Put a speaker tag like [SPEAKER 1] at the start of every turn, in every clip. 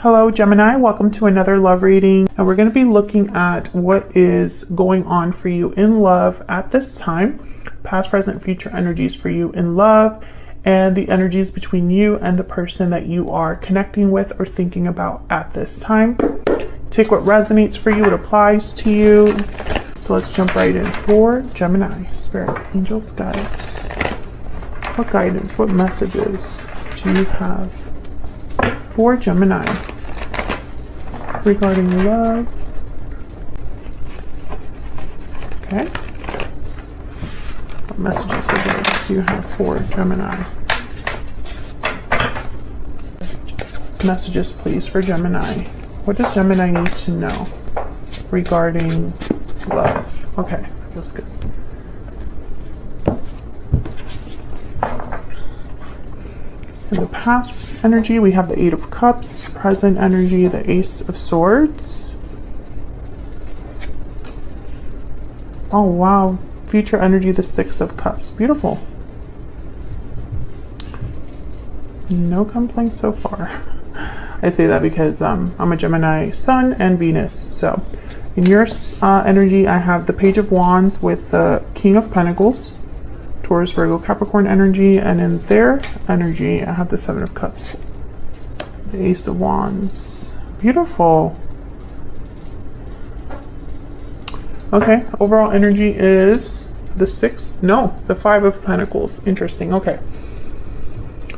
[SPEAKER 1] Hello Gemini, welcome to another love reading, and we're going to be looking at what is going on for you in love at this time, past, present, future energies for you in love, and the energies between you and the person that you are connecting with or thinking about at this time. Take what resonates for you, what applies to you. So let's jump right in for Gemini. Spirit, angels, guides. What guidance, what messages do you have for Gemini regarding love? Okay. What messages or guidance do you have for Gemini? Messages, please, for Gemini. What does Gemini need to know regarding love? Okay, feels good. In the past energy, we have the Eight of Cups. Present energy, the Ace of Swords. Oh, wow. Future energy, the Six of Cups. Beautiful. No complaints so far. I say that because I'm a Gemini Sun and Venus. So in your energy, I have the Page of Wands with the King of Pentacles. Taurus, Virgo, Capricorn energy, and in their energy, I have the Seven of Cups, the Ace of Wands. Beautiful. Okay, overall energy is the Five of Pentacles. Interesting. Okay.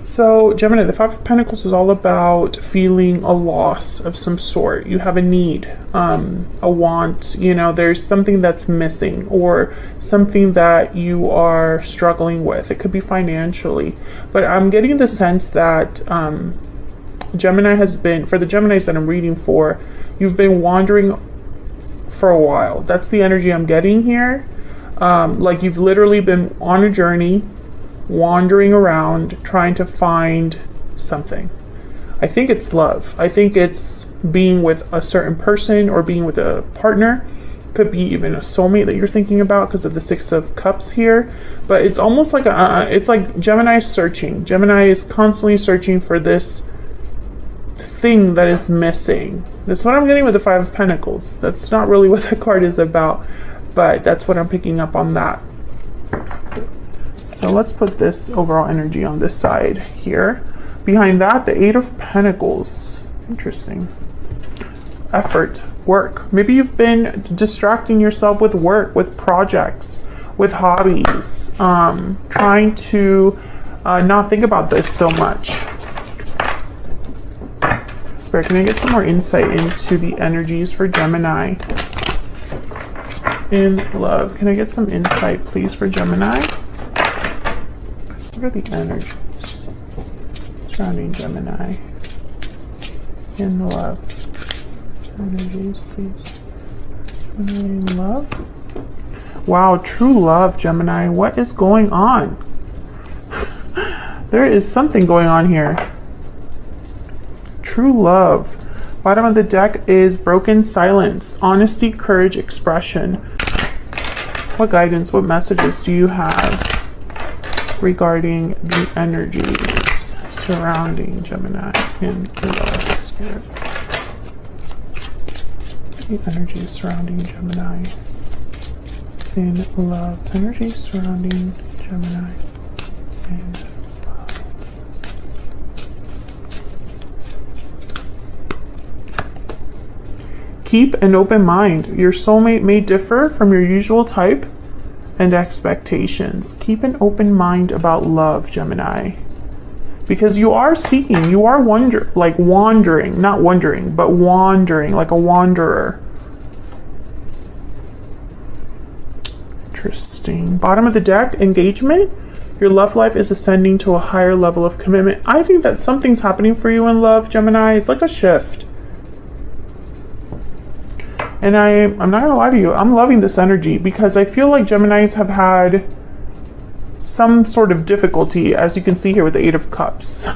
[SPEAKER 1] So Gemini, the Five of Pentacles is all about feeling a loss of some sort. You have a need, a want, there's something that's missing or something that you are struggling with. It could be financially, but I'm getting the sense that Gemini has been, for the Geminis that I'm reading for, you've been wandering for a while. That's the energy I'm getting here. Like you've literally been on a journey, wandering around trying to find something. I think it's love. I think it's being with a certain person or being with a partner. Could be even a soulmate that you're thinking about because of the Six of Cups here. But it's almost like it's like Gemini is searching. Gemini is constantly searching for this thing that is missing. That's what I'm getting with the Five of Pentacles. That's not really what the card is about, but that's what I'm picking up on that. So let's put this overall energy on this side here. Behind that, the Eight of Pentacles. Interesting. Effort, work. Maybe you've been distracting yourself with work, with projects, with hobbies, trying to not think about this so much. Spirit, can I get some more insight into the energies for Gemini in love? Can I get some insight, please, for Gemini? What are the energies surrounding Gemini in love? Energies, please. Gemini in love. Wow, true love, Gemini. What is going on? There is something going on here. True love. Bottom of the deck is broken silence, honesty, courage, expression. What guidance, what messages do you have regarding the energies surrounding Gemini in love? Spirit. The energies surrounding Gemini in love. Energies surrounding Gemini in love. Keep an open mind. Your soulmate may differ from your usual type and expectations. Keep an open mind about love, Gemini, because you are seeking, you are wandering, like a wanderer. Interesting. Bottom of the deck, engagement. Your love life is ascending to a higher level of commitment. I think that something's happening for you in love, Gemini. It's like a shift. And I'm not gonna lie to you, I'm loving this energy because I feel like Geminis have had some sort of difficulty, as you can see here with the Eight of Cups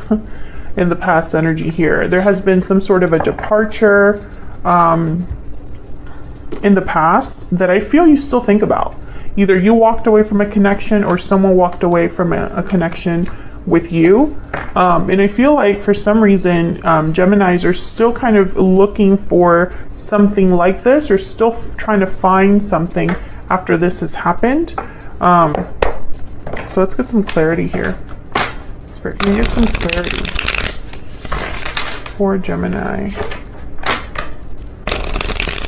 [SPEAKER 1] in the past energy here. There has been some sort of a departure in the past that I feel you still think about. Either you walked away from a connection or someone walked away from a connection with you. And I feel like for some reason, Geminis are still kind of looking for something like this, or still trying to find something after this has happened. So let's get some clarity here. Spirit, can you get some clarity for Gemini?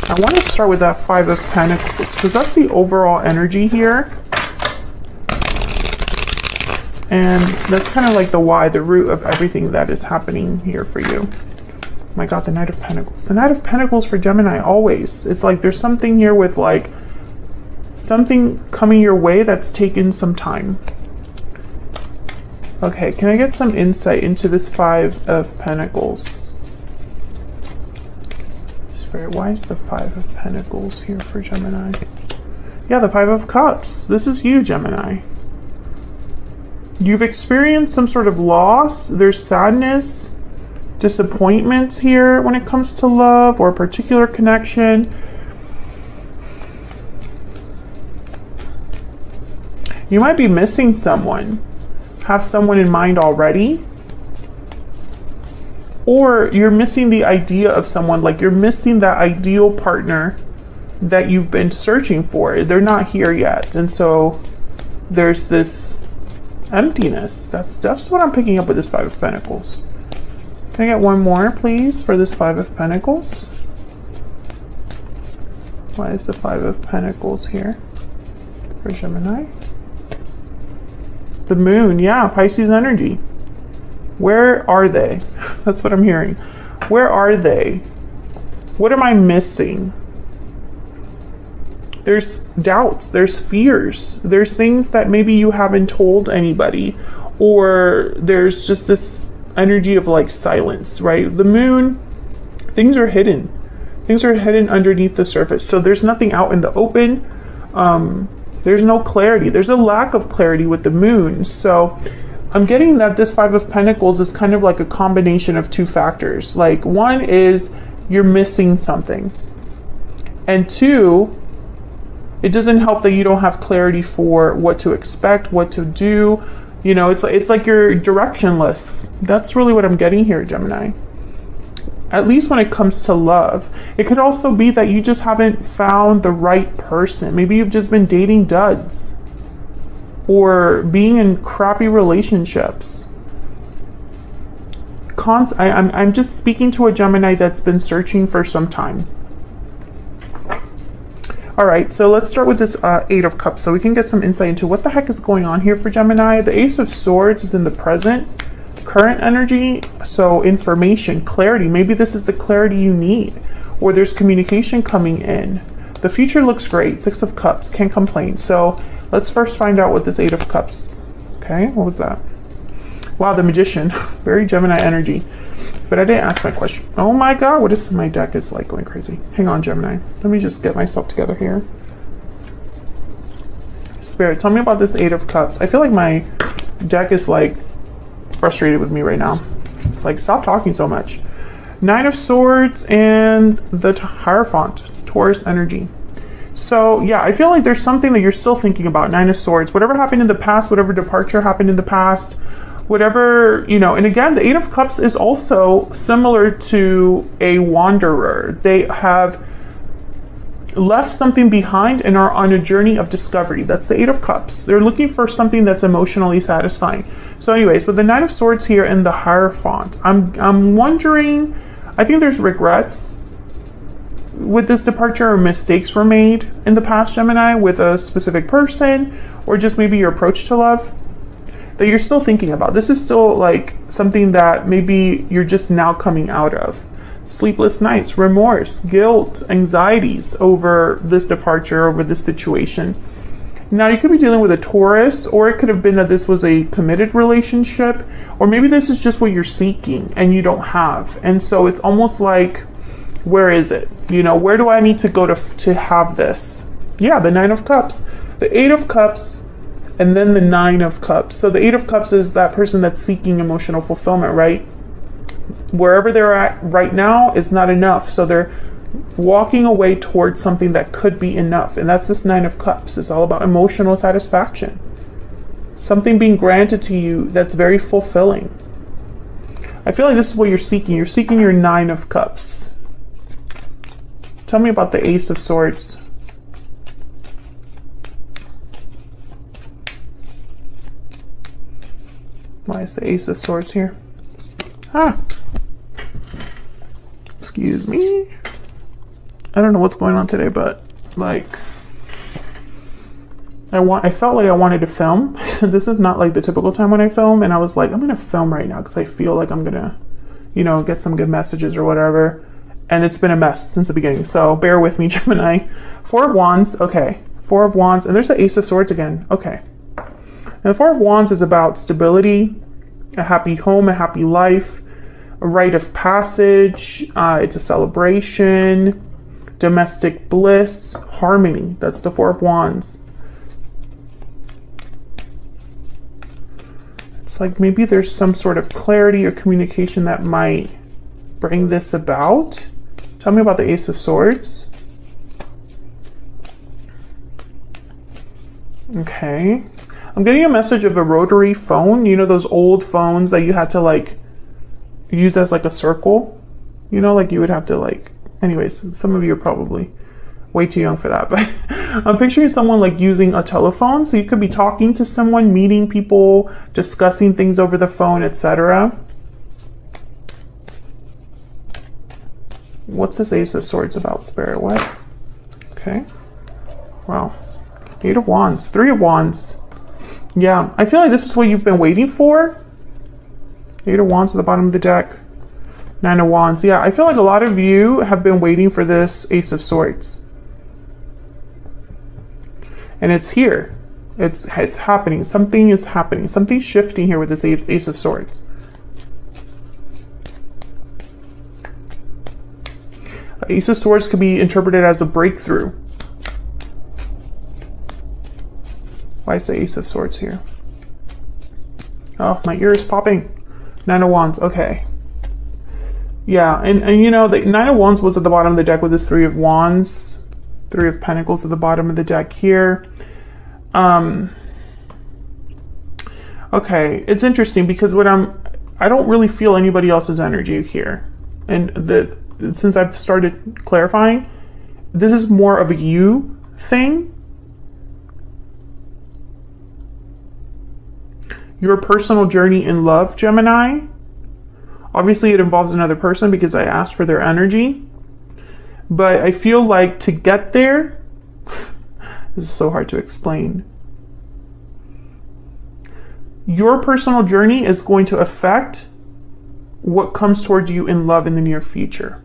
[SPEAKER 1] I want to start with that Five of Pentacles, because that's the overall energy here. And that's kind of like the why, the root of everything that is happening here for you. Oh my God, the Knight of Pentacles. The Knight of Pentacles for Gemini, always. It's like there's something here with like something coming your way that's taken some time. Okay, can I get some insight into this Five of Pentacles? Spirit, why is the Five of Pentacles here for Gemini? Yeah, the Five of Cups. This is you, Gemini. You've experienced some sort of loss. There's sadness, disappointments here when it comes to love or a particular connection. You might be missing someone. Have someone in mind already. Or you're missing the idea of someone, like you're missing that ideal partner that you've been searching for. They're not here yet. And so there's this emptiness. That's what I'm picking up with this Five of Pentacles. Can I get one more, please, for this Five of Pentacles? Why is the Five of Pentacles here for Gemini? The Moon, yeah, Pisces energy. Where are they? That's what I'm hearing. Where are they? What am I missing? There's doubts, there's fears, there's things that maybe you haven't told anybody, or there's just this energy of like silence, right? The Moon, things are hidden. Things are hidden underneath the surface. So there's nothing out in the open. There's no clarity. There's a lack of clarity with the Moon. So I'm getting that this Five of Pentacles is kind of like a combination of two factors. Like one is you're missing something. And two, it doesn't help that you don't have clarity for what to expect, what to do. You know, it's like you're directionless. That's really what I'm getting here, Gemini. At least when it comes to love. It could also be that you just haven't found the right person. Maybe you've just been dating duds or being in crappy relationships. I'm just speaking to a Gemini that's been searching for some time. All right, so let's start with this Eight of Cups so we can get some insight into what the heck is going on here for Gemini. The Ace of Swords is in the present, current energy, so information, clarity. Maybe this is the clarity you need, or there's communication coming in. The future looks great. Six of Cups, can't complain. So let's first find out what this Eight of Cups. Okay, what was that? Wow, the Magician, very Gemini energy. But I didn't ask my question. Oh my God, what is my deck is like going crazy. Hang on, Gemini. Let me just get myself together here. Spirit, tell me about this Eight of Cups. I feel like my deck is like frustrated with me right now. It's like, stop talking so much. Nine of Swords and the Hierophant, Taurus energy. So yeah, I feel like there's something that you're still thinking about. Nine of Swords, whatever happened in the past, whatever departure happened in the past, whatever, you know. And again, the Eight of Cups is also similar to a wanderer. They have left something behind and are on a journey of discovery. That's the Eight of Cups. They're looking for something that's emotionally satisfying. So anyways, with the Nine of Swords here and the Hierophant, I'm wondering, I think there's regrets with this departure, or mistakes were made in the past, Gemini, with a specific person, or just maybe your approach to love that you're still thinking about. This is still like something that maybe you're just now coming out of. Sleepless nights, remorse, guilt, anxieties over this departure, over this situation. Now you could be dealing with a Taurus, or it could have been that this was a committed relationship, or maybe this is just what you're seeking and you don't have. And so it's almost like, where is it? You know, where do I need to go to have this? Yeah, the Nine of Cups, the Eight of Cups, and then the Nine of Cups. So the Eight of Cups is that person that's seeking emotional fulfillment, right? Wherever they're at right now is not enough. So they're walking away towards something that could be enough. And that's this Nine of Cups. It's all about emotional satisfaction. Something being granted to you that's very fulfilling. I feel like this is what you're seeking. You're seeking your 9 of Cups. Tell me about the Ace of Swords. Why is the Ace of Swords here? Ah. Excuse me. I don't know what's going on today, but like I felt like I wanted to film. This is not like the typical time when I film, and I was like, I'm gonna film right now because I feel like I'm gonna, you know, get some good messages or whatever. And it's been a mess since the beginning, so bear with me, Gemini. 4 of Wands, okay. 4 of Wands, and there's the Ace of Swords again, okay. And the 4 of Wands is about stability, a happy home, a happy life, a rite of passage, it's a celebration, domestic bliss, harmony. That's the 4 of Wands. It's like maybe there's some sort of clarity or communication that might bring this about. Tell me about the Ace of Swords. Okay. I'm getting a message of a rotary phone. You know those old phones that you had to like use as like a circle? You know, like you would have to like, anyways, some of you are probably way too young for that, but I'm picturing someone like using a telephone. So you could be talking to someone, meeting people, discussing things over the phone, etc. What's this Ace of Swords about, Spirit? What? Okay. Wow. 8 of Wands. 3 of Wands. Yeah, I feel like this is what you've been waiting for. 8 of Wands at the bottom of the deck. 9 of Wands. Yeah, I feel like a lot of you have been waiting for this Ace of Swords. And it's here. It's happening. Something is happening. Something's shifting here with this Ace of Swords. Ace of Swords could be interpreted as a breakthrough. Why is the Ace of Swords here? Oh, my ear is popping. 9 of Wands, okay. Yeah, and you know, the 9 of Wands was at the bottom of the deck with this 3 of Wands. 3 of Pentacles at the bottom of the deck here. Okay, it's interesting because I don't really feel anybody else's energy here. And since I've started clarifying, this is more of a you thing. Your personal journey in love, Gemini. Obviously, it involves another person because I asked for their energy. But I feel like to get there, this is so hard to explain. Your personal journey is going to affect what comes towards you in love in the near future.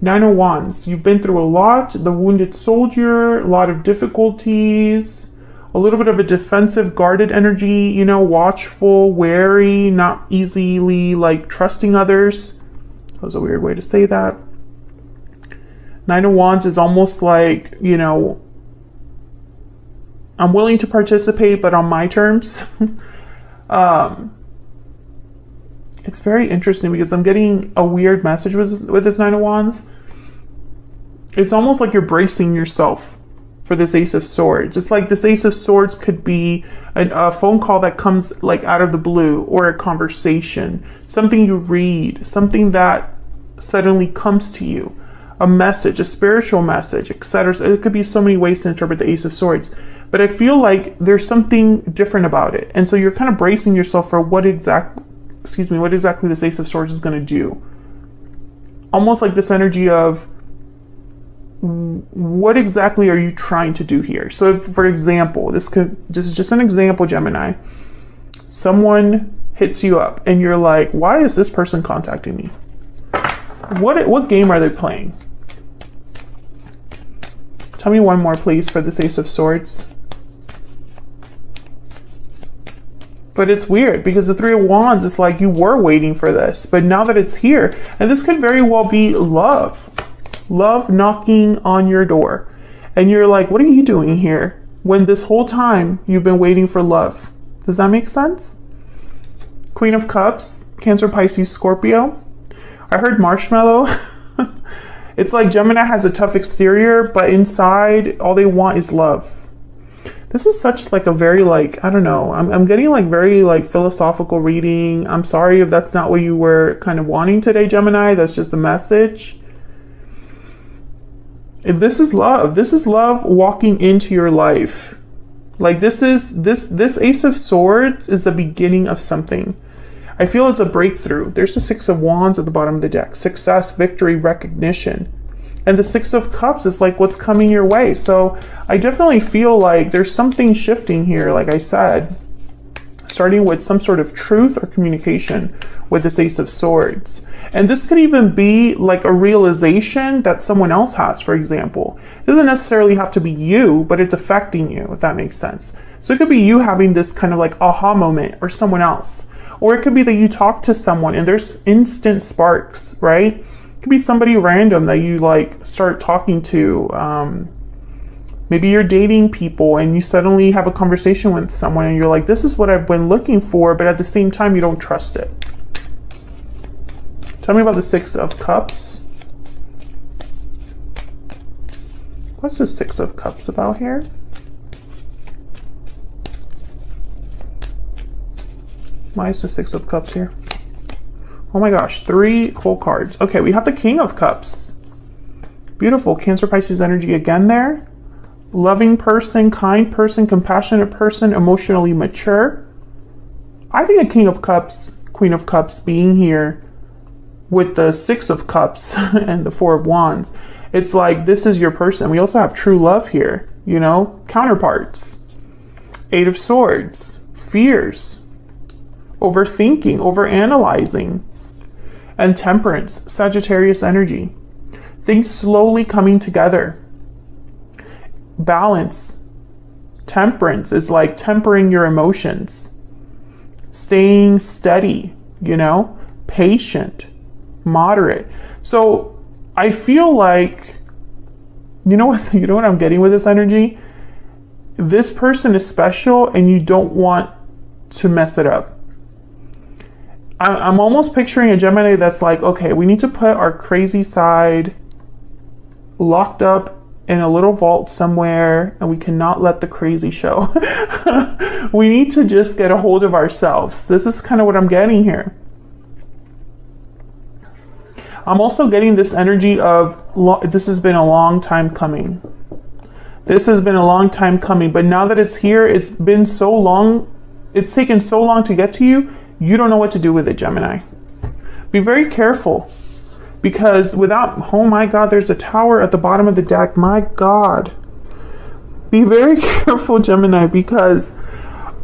[SPEAKER 1] 9 of Wands. You've been through a lot. The wounded soldier, a lot of difficulties, a little bit of a defensive, guarded energy, you know, watchful, wary, not easily like trusting others. That was a weird way to say that. 9 of Wands is almost like, you know, I'm willing to participate, but on my terms. It's very interesting because I'm getting a weird message with this 9 of Wands. It's almost like you're bracing yourself for this Ace of Swords. It's like this Ace of Swords could be a phone call that comes like out of the blue, or a conversation, something you read, something that suddenly comes to you, a message, a spiritual message, etc. So it could be so many ways to interpret the Ace of Swords. But I feel like there's something different about it. And so you're kind of bracing yourself for what exactly this Ace of Swords is going to do. Almost like this energy of what exactly are you trying to do here? So if, for example, this is just an example, Gemini. Someone hits you up and you're like, why is this person contacting me? What game are they playing? Tell me one more, please, for this Ace of Swords. But it's weird because the 3 of Wands is like you were waiting for this, but now that it's here, and this could very well be love. Love knocking on your door. And you're like, what are you doing here? When this whole time you've been waiting for love. Does that make sense? Queen of Cups, Cancer, Pisces, Scorpio. I heard marshmallow. It's like Gemini has a tough exterior, but inside, all they want is love. This is such like a very like, I don't know, I'm getting like very like philosophical reading. I'm sorry if that's not what you were kind of wanting today, Gemini. That's just the message. If this is love. This is love walking into your life. Like this Ace of Swords is the beginning of something. I feel it's a breakthrough. There's the Six of Wands at the bottom of the deck. Success, victory, recognition. And the Six of Cups is like what's coming your way. So I definitely feel like there's something shifting here, like I said, starting with some sort of truth or communication with this Ace of Swords. And this could even be like a realization that someone else has, for example. It doesn't necessarily have to be you, but it's affecting you, if that makes sense. So it could be you having this kind of like aha moment, or someone else. Or it could be that you talk to someone and there's instant sparks, right? It could be somebody random that you like start talking to. Maybe you're dating people and you suddenly have a conversation with someone and you're like, this is what I've been looking for, but at the same time, you don't trust it. Tell me about the Six of Cups. What's the Six of Cups about here? Why is the Six of Cups here? Oh my gosh, 3 cool cards. Okay, we have the King of Cups. Beautiful. Cancer, Pisces energy again there. Loving person, kind person, compassionate person, emotionally mature. I think a King of Cups, Queen of Cups being here with the Six of Cups and the Four of Wands, it's like this is your person. We also have true love here, you know, counterparts. Eight of Swords, fears, overthinking, overanalyzing, and Temperance, Sagittarius energy. Things slowly coming together. Balance, Temperance is like tempering your emotions, staying steady, you know, patient, moderate. So I feel like, you know what I'm getting with this energy? This person is special and you don't want to mess it up. I'm almost picturing a Gemini that's like, okay, we need to put our crazy side locked up in a little vault somewhere, and we cannot let the crazy show. We need to just get a hold of ourselves. This is kind of what I'm getting here. I'm also getting this energy of, this has been a long time coming. This has been a long time coming, but now that it's here, it's been so long, it's taken so long to get to you, you don't know what to do with it, Gemini. Be very careful, because without, oh my God, there's a Tower at the bottom of the deck. My God. Be very careful, Gemini, because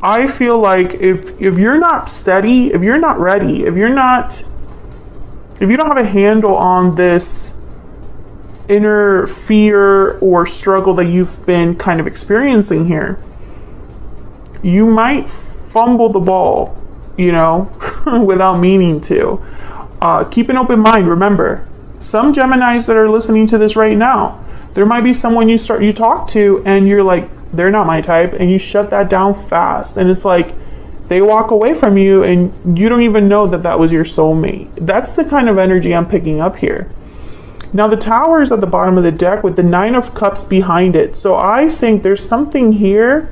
[SPEAKER 1] I feel like if you're not steady, if you're not ready, if you don't have a handle on this inner fear or struggle that you've been kind of experiencing here, you might fumble the ball, you know, without meaning to. Keep an open mind. Remember, some Geminis that are listening to this right now, there might be someone you talk to and you're like, they're not my type, and you shut that down fast, and it's like they walk away from you and you don't even know that that was your soulmate. That's the kind of energy I'm picking up here. Now the Tower is at the bottom of the deck with the Nine of Cups behind it. So I think there's something here.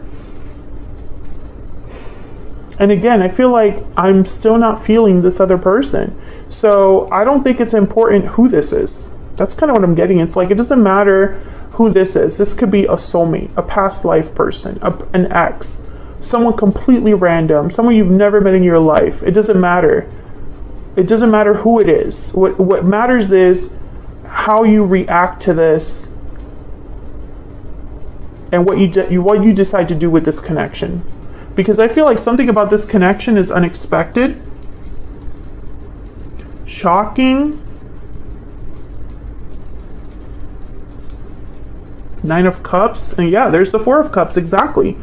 [SPEAKER 1] And again, I feel like I'm still not feeling this other person. So I don't think it's important who this is. That's kind of what I'm getting. It's like, it doesn't matter who this is. This could be a soulmate, a past life person, an ex, someone completely random, someone you've never met in your life. It doesn't matter. It doesn't matter who it is. What matters is how you react to this and what you decide to do with this connection. Because I feel like something about this connection is unexpected, shocking. Nine of Cups, and yeah, there's the Four of Cups, exactly.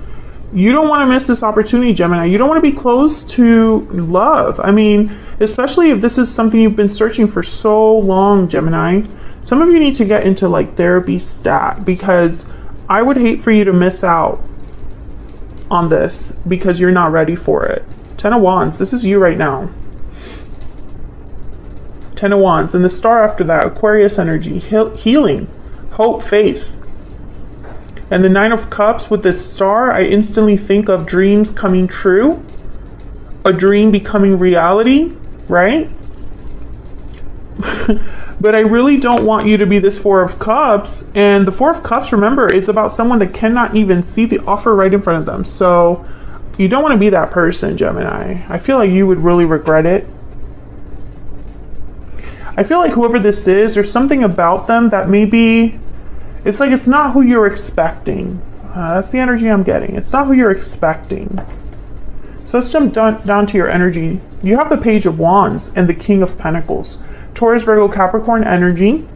[SPEAKER 1] You don't want to miss this opportunity, Gemini. You don't want to be close to love. I mean, especially if this is something you've been searching for so long, Gemini. Some of you need to get into like therapy stat, because I would hate for you to miss out on this because you're not ready for it. Ten of Wands, this is you right now. Ten of Wands. And the star after that, Aquarius energy, healing, hope, faith. And the Nine of Cups with the star, I instantly think of dreams coming true, a dream becoming reality, right? But I really don't want you to be this Four of Cups. And the Four of Cups, remember, is about someone that cannot even see the offer right in front of them. So you don't want to be that person, Gemini. I feel like you would really regret it. I feel like whoever this is, there's something about them that maybe, it's like it's not who you're expecting. That's the energy I'm getting. It's not who you're expecting. So let's jump down to your energy. You have the Page of Wands and the King of Pentacles. Taurus, Virgo, Capricorn energy.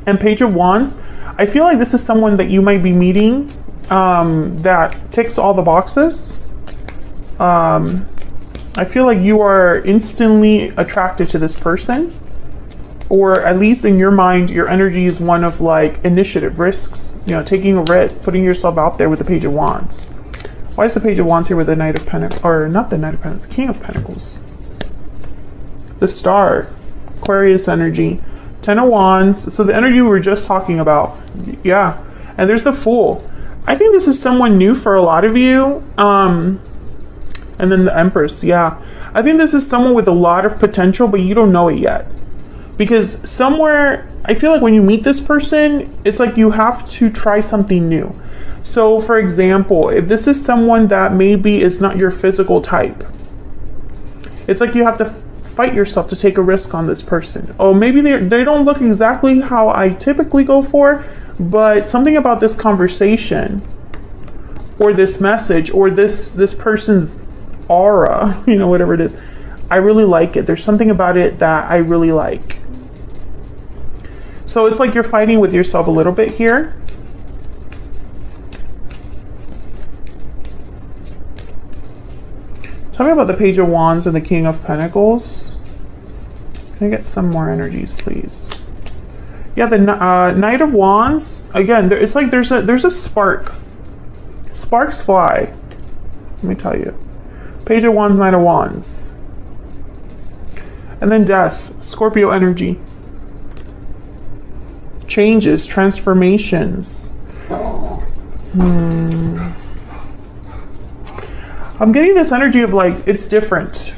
[SPEAKER 1] And Page of Wands. I feel like this is someone that you might be meeting that ticks all the boxes. I feel like you are instantly attracted to this person. Or at least in your mind, your energy is one of like initiative, risks, you know, taking a risk, putting yourself out there with the Page of Wands. Why is the Page of Wands here with the Knight of Pentacles, or not the Knight of Pentacles, King of Pentacles? The Star, Aquarius energy, Ten of Wands. So the energy we were just talking about, yeah. And there's the Fool. I think this is someone new for a lot of you. And then the Empress, yeah. I think this is someone with a lot of potential, but you don't know it yet. Because somewhere, I feel like when you meet this person, it's like you have to try something new. So for example, if this is someone that maybe is not your physical type, it's like you have to fight yourself to take a risk on this person. Oh, maybe they don't look exactly how I typically go for, but something about this conversation or this message or this person's aura, you know, whatever it is, I really like it. There's something about it that I really like. So it's like you're fighting with yourself a little bit here. Tell me about the Page of Wands and the King of Pentacles. Can I get some more energies, please? Yeah, the Knight of Wands. Again, it's like there's a spark. Sparks fly. Let me tell you. Page of Wands, Knight of Wands. And then Death, Scorpio energy. Changes, transformations. I'm getting this energy of like, it's different.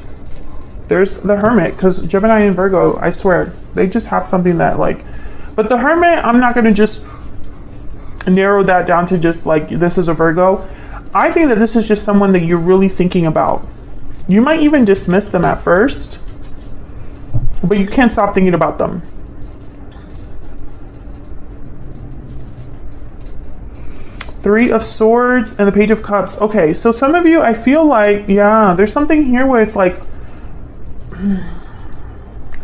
[SPEAKER 1] There's the Hermit, because Gemini and Virgo, I swear, they just have something that like, but the Hermit, I'm not going to just narrow that down to just like, this is a Virgo. I think that this is just someone that you're really thinking about. You might even dismiss them at first, but you can't stop thinking about them. Three of Swords and the Page of Cups. Okay, so some of you, I feel like, yeah, there's something here where it's like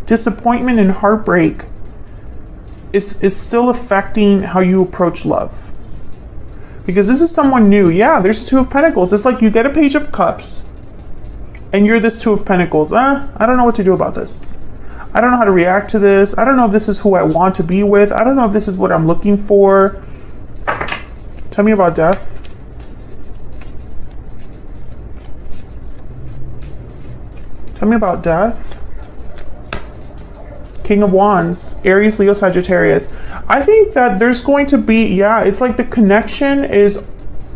[SPEAKER 1] disappointment and heartbreak is still affecting how you approach love. Because this is someone new. Yeah, there's a Two of Pentacles. It's like you get a Page of Cups and you're this Two of Pentacles. I don't know what to do about this. I don't know how to react to this. I don't know if this is who I want to be with. I don't know if this is what I'm looking for. Tell me about Death. Tell me about Death. King of Wands, Aries, Leo, Sagittarius. I think that there's going to be, yeah, it's like the connection is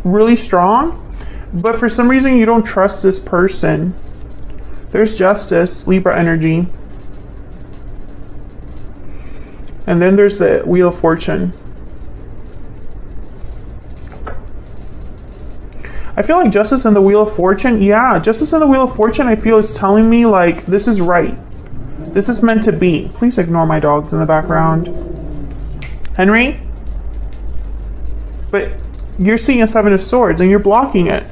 [SPEAKER 1] really strong, but for some reason you don't trust this person. There's Justice, Libra energy. And then there's the Wheel of Fortune. I feel like Justice and the Wheel of Fortune, yeah, Justice and the Wheel of Fortune, I feel is telling me like, this is right. This is meant to be. Please ignore my dogs in the background. Henry? But you're seeing a Seven of Swords and you're blocking it.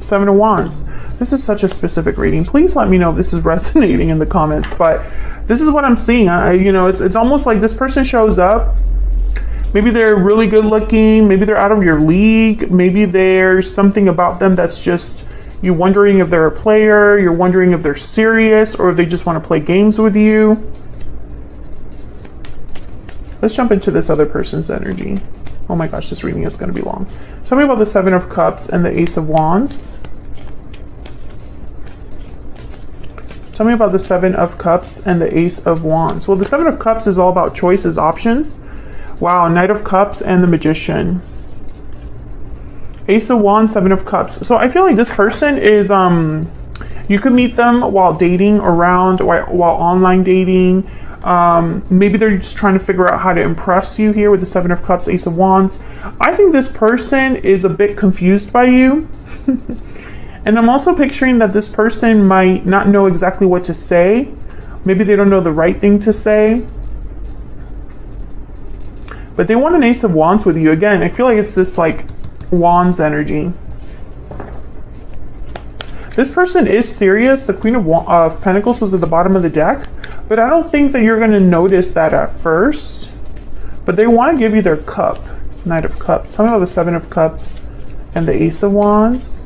[SPEAKER 1] Seven of Wands. This is such a specific reading. Please let me know if this is resonating in the comments, but this is what I'm seeing. You know, it's almost like this person shows up. Maybe they're really good looking. Maybe they're out of your league. Maybe there's something about them that's just, you're wondering if they're a player. You're wondering if they're serious or if they just want to play games with you. Let's jump into this other person's energy. Oh my gosh, this reading is going to be long. Tell me about the Seven of Cups and the Ace of Wands. Tell me about the Seven of Cups and the Ace of Wands. Well, the Seven of Cups is all about choices, options. Wow, Knight of Cups and the Magician. Ace of Wands, Seven of Cups. So I feel like this person is, you could meet them while dating around, while online dating. Maybe they're just trying to figure out how to impress you here with the Seven of Cups, Ace of Wands. I think this person is a bit confused by you. And I'm also picturing that this person might not know exactly what to say. Maybe they don't know the right thing to say. But they want an Ace of Wands with you. Again, I feel like it's this like Wands energy. This person is serious. The Queen of Pentacles was at the bottom of the deck. But I don't think that you're going to notice that at first. But they want to give you their cup. Knight of Cups. Tell me about the Seven of Cups and the Ace of Wands.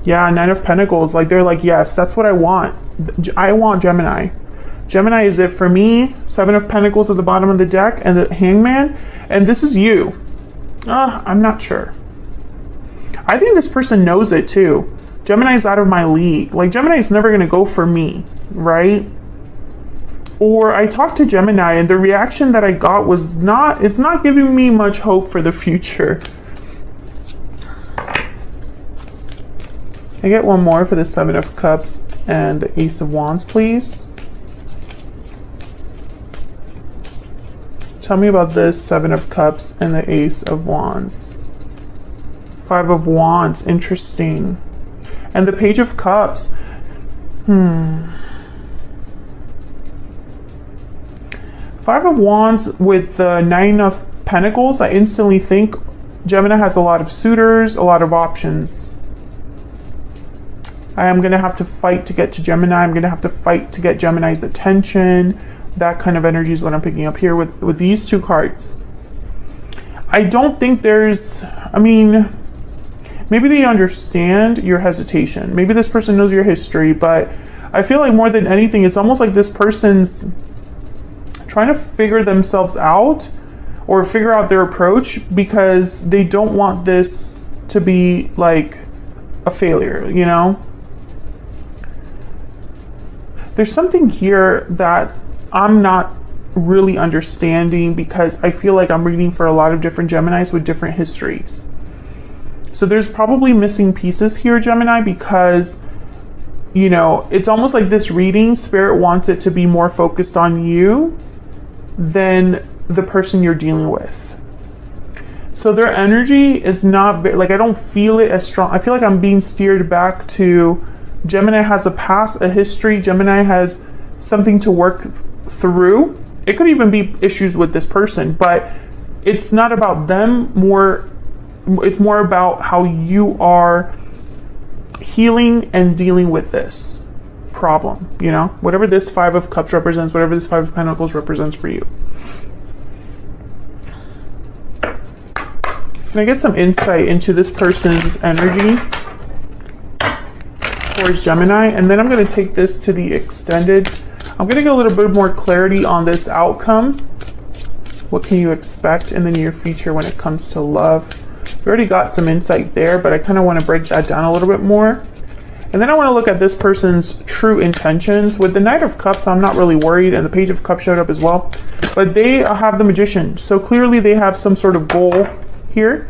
[SPEAKER 1] Yeah, Nine of Pentacles. Like, they're like, yes, that's what I want. I want Gemini. Gemini is it for me. Seven of Pentacles at the bottom of the deck and the Hangman. And this is you. I'm not sure. I think this person knows it too. Gemini's out of my league. Like, Gemini's never going to go for me, right? Or I talked to Gemini and the reaction that I got was it's not giving me much hope for the future. I get one more for the Seven of Cups and the Ace of Wands, please. Tell me about this Seven of Cups and the Ace of Wands. Five of Wands, interesting. And the Page of Cups. Five of Wands with the Nine of Pentacles. I instantly think Gemini has a lot of suitors, a lot of options. I am going to have to fight to get to Gemini. I'm going to have to fight to get Gemini's attention. That kind of energy is what I'm picking up here with these two cards. I don't think there's, I mean, maybe they understand your hesitation. Maybe this person knows your history, but I feel like more than anything, it's almost like this person's trying to figure themselves out or figure out their approach because they don't want this to be like a failure, you know? There's something here that I'm not really understanding because I feel like I'm reading for a lot of different Geminis with different histories. So there's probably missing pieces here, Gemini, because, you know, it's almost like this reading, Spirit wants it to be more focused on you than the person you're dealing with. So their energy is not very, like, I don't feel it as strong. I feel like I'm being steered back to Gemini has a past, a history. Gemini has something to work through. It could even be issues with this person, but it's not about them. It's more about how you are healing and dealing with this problem, you know? Whatever this Five of Cups represents, whatever this Five of Pentacles represents for you. Can I get some insight into this person's energy towards Gemini? And then I'm going to take this to the extended. I'm going to get a little bit more clarity on this outcome. What can you expect in the near future when it comes to love? We already got some insight there, but I kind of want to break that down a little bit more. And then I want to look at this person's true intentions. With the Knight of Cups, I'm not really worried, and the Page of Cups showed up as well. But they have the Magician, so clearly they have some sort of goal here.